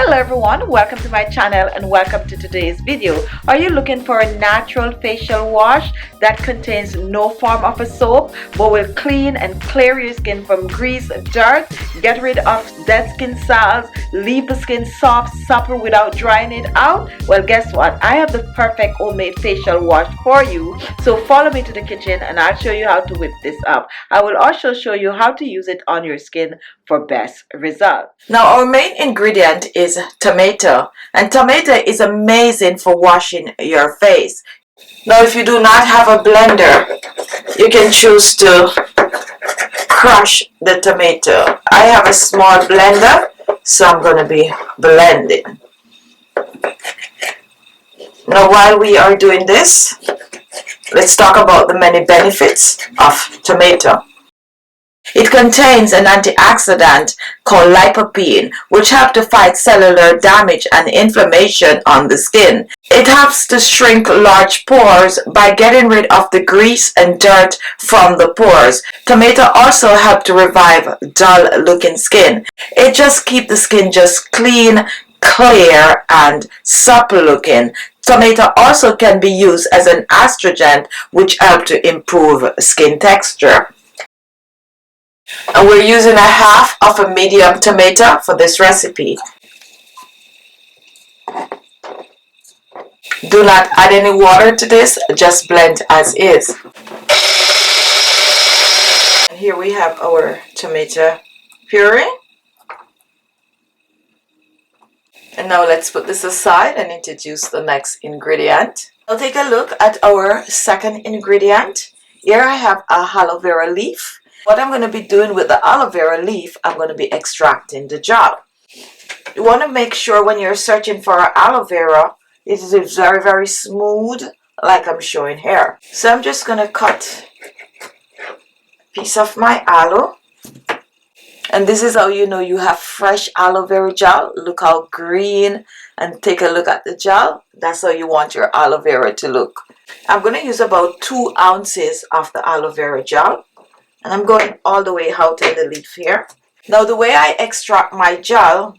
Hello everyone, welcome to my channel and welcome to today's video. Are you looking for a natural facial wash that contains no form of a soap but will clean and clear your skin from grease, dirt, get rid of dead skin cells, leave the skin soft, supple without drying it out? Well, guess what? I have the perfect homemade facial wash for you. So follow me to the kitchen and I'll show you how to whip this up. I will also show you how to use it on your skin for best results. Now our main ingredient is tomato, and tomato is amazing for washing your face. Now if you do not have a blender, you can choose to crush the tomato. I have a small blender, so I'm going to be blending. Now while we are doing this, let's talk about the many benefits of tomato. It contains an antioxidant called lycopene, which helps to fight cellular damage and inflammation on the skin. It helps to shrink large pores by getting rid of the grease and dirt from the pores. Tomato also helps to revive dull-looking skin. It just keeps the skin just clean, clear, and supple looking. Tomato also can be used as an astringent, which helps to improve skin texture. And we're using a half of a medium tomato for this recipe. Do not add any water to this, just blend as is. And here we have our tomato puree. And now let's put this aside and introduce the next ingredient. Now take a look at our second ingredient. Here I have a aloe vera leaf. What I'm going to be doing with the aloe vera leaf, I'm going to be extracting the gel. You want to make sure when you're searching for aloe vera, it is very, very smooth, like I'm showing here. So I'm just going to cut a piece of my aloe. And this is how you know you have fresh aloe vera gel. Look how green, and take a look at the gel. That's how you want your aloe vera to look. I'm going to use about 2 ounces of the aloe vera gel. And I'm going all the way out in the leaf here. Now the way I extract my gel,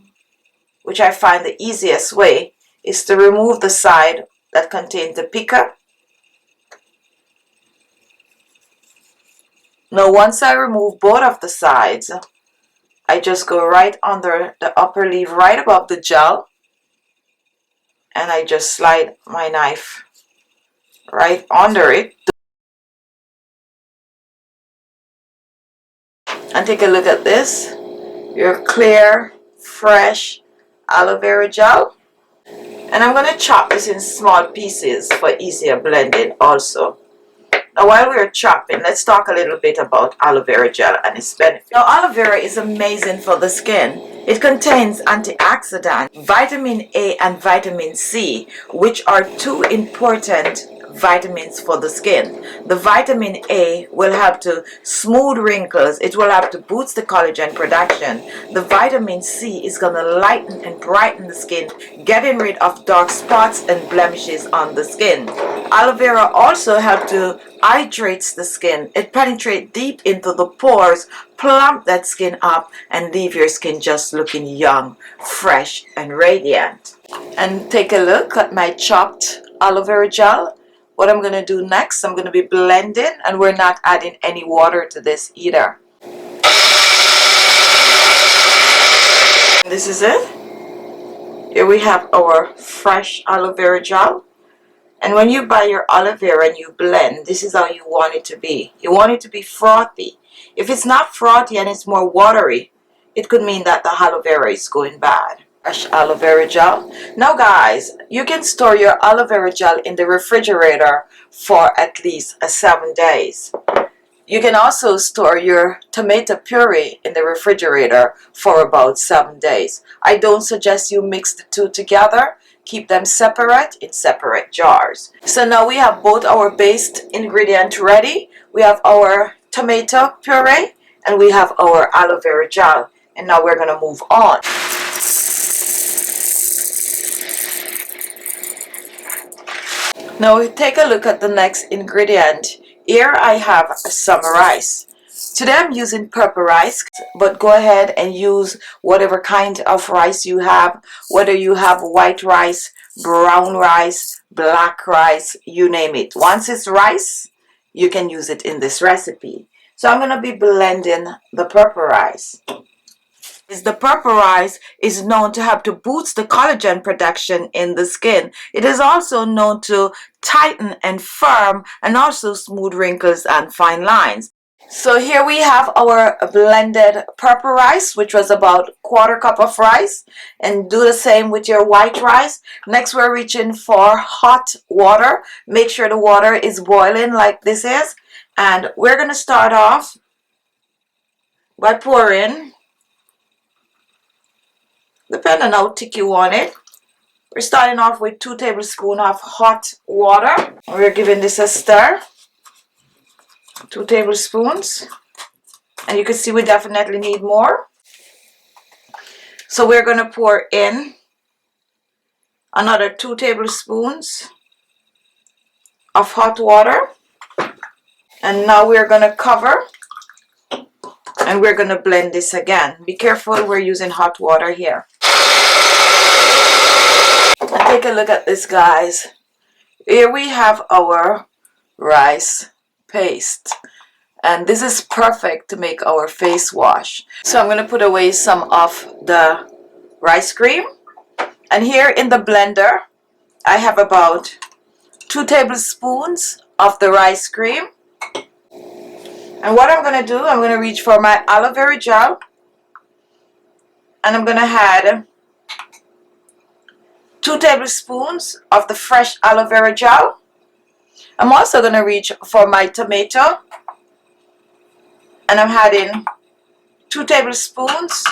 which I find the easiest way, is to remove the side that contains the picker. Now once I remove both of the sides, I just go right under the upper leaf, right above the gel, and I just slide my knife right under it. And take a look at this, your clear, fresh aloe vera gel. And I'm going to chop this in small pieces for easier blending also. Now while we're chopping, let's talk a little bit about aloe vera gel and its benefits. Now aloe vera is amazing for the skin. It contains antioxidants, vitamin A and vitamin C, which are 2 important vitamins for the skin. The vitamin A will help to smooth wrinkles. It will help to boost the collagen production. The vitamin C is going to lighten and brighten the skin, getting rid of dark spots and blemishes on the skin. Aloe vera also helps to hydrate the skin. It penetrates deep into the pores, plump that skin up, and leave your skin just looking young, fresh, and radiant. And take a look at my chopped aloe vera gel. What I'm going to do next, I'm going to be blending, and we're not adding any water to this either. This is it. Here we have our fresh aloe vera gel. And when you buy your aloe vera and you blend, this is how you want it to be. You want it to be frothy. If it's not frothy and it's more watery, it could mean that the aloe vera is going bad. Fresh aloe vera gel. Now guys, you can store your aloe vera gel in the refrigerator for at least 7 days. You can also store your tomato puree in the refrigerator for about 7 days. I don't suggest you mix the two together. Keep them separate in separate jars. So now we have both our base ingredients ready. We have our tomato puree and we have our aloe vera gel. And now we're going to move on. Now we take a look at the next ingredient. Here I have some rice. Today I'm using purple rice, but go ahead and use whatever kind of rice you have, whether you have white rice, brown rice, black rice, you name it. Once it's rice, you can use it in this recipe. So I'm going to be blending the purple rice. The purple rice is known to help to boost the collagen production in the skin. It is also known to tighten and firm and also smooth wrinkles and fine lines. So here we have our blended purple rice, which was about 1/4 cup of rice, and do the same with your white rice. Next we're reaching for hot water. Make sure the water is boiling like this is, and we're going to start off by pouring, depending on how thick you want it. We're starting off with 2 tablespoons of hot water. We're giving this a stir. 2 tablespoons. And you can see we definitely need more. So we're going to pour in another 2 tablespoons of hot water. And now we're going to cover. And we're going to blend this again. Be careful, we're using hot water here. And take a look at this, guys. Here we have our rice paste. And this is perfect to make our face wash. So I'm going to put away some of the rice cream. And here in the blender, I have about 2 tablespoons of the rice cream. And what I'm going to do, I'm going to reach for my aloe vera gel. And I'm going to add 2 tablespoons of the fresh aloe vera gel. I'm also going to reach for my tomato. And I'm adding 2 tablespoons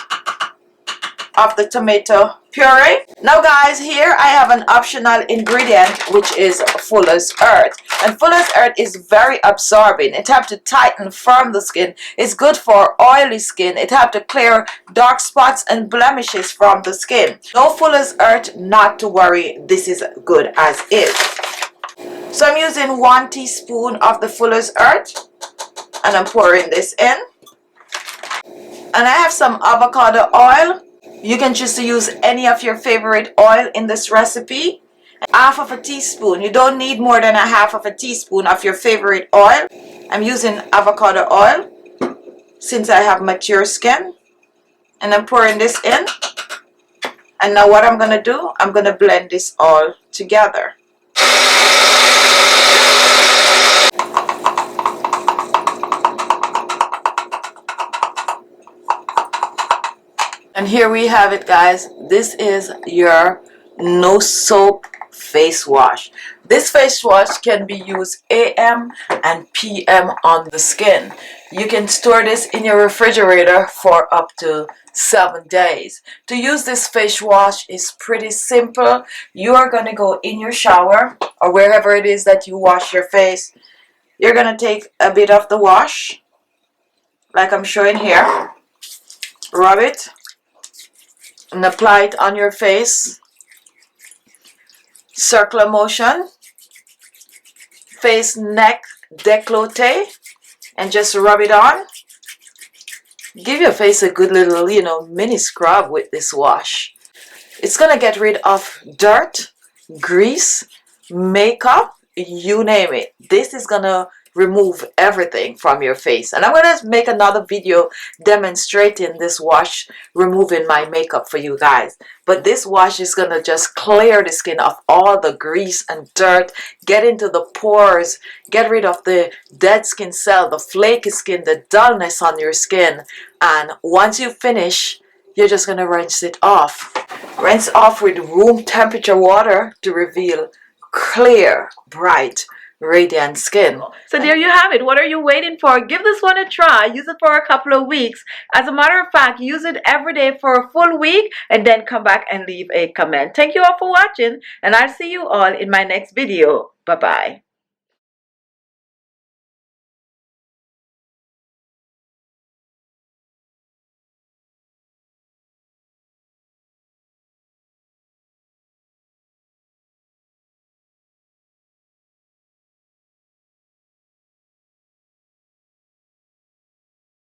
of the tomato puree. Now guys, here I have an optional ingredient, which is Fuller's Earth. And Fuller's Earth is very absorbing. It helps to tighten, firm the skin. It's good for oily skin. It helps to clear dark spots and blemishes from the skin. No Fuller's Earth, not to worry. This is good as is. So I'm using 1 teaspoon of the Fuller's Earth. And I'm pouring this in. And I have some avocado oil. You can choose to use any of your favorite oil in this recipe. 1/2 teaspoon. You don't need more than 1/2 teaspoon of your favorite oil. I'm using avocado oil since I have mature skin. And I'm pouring this in. And now what I'm going to do, I'm going to blend this all together. And here we have it, guys. This is your no soap face wash. This face wash can be used AM and PM on the skin. You can store this in your refrigerator for up to 7 days. To use this face wash is pretty simple. You are going to go in your shower or wherever it is that you wash your face. You're going to take a bit of the wash, like I'm showing here. Rub it. And apply it on your face. Circular motion. Face, neck, décolleté. And just rub it on. Give your face a good little, mini scrub with this wash. It's going to get rid of dirt, grease, makeup, you name it. This is going to remove everything from your face. And I'm going to make another video demonstrating this wash removing my makeup for you guys. But this wash is going to just clear the skin of all the grease and dirt, get into the pores, get rid of the dead skin cell, the flaky skin, the dullness on your skin. And once you finish, you're just going to rinse it off. Rinse off with room temperature water to reveal clear, bright, radiant skin. So there you have it. What are you waiting for? Give this one a try. Use it for a couple of weeks. As a matter of fact, use it every day for a full week and then come back and leave a comment. Thank you all for watching, and I'll see you all in my next video. Bye-bye.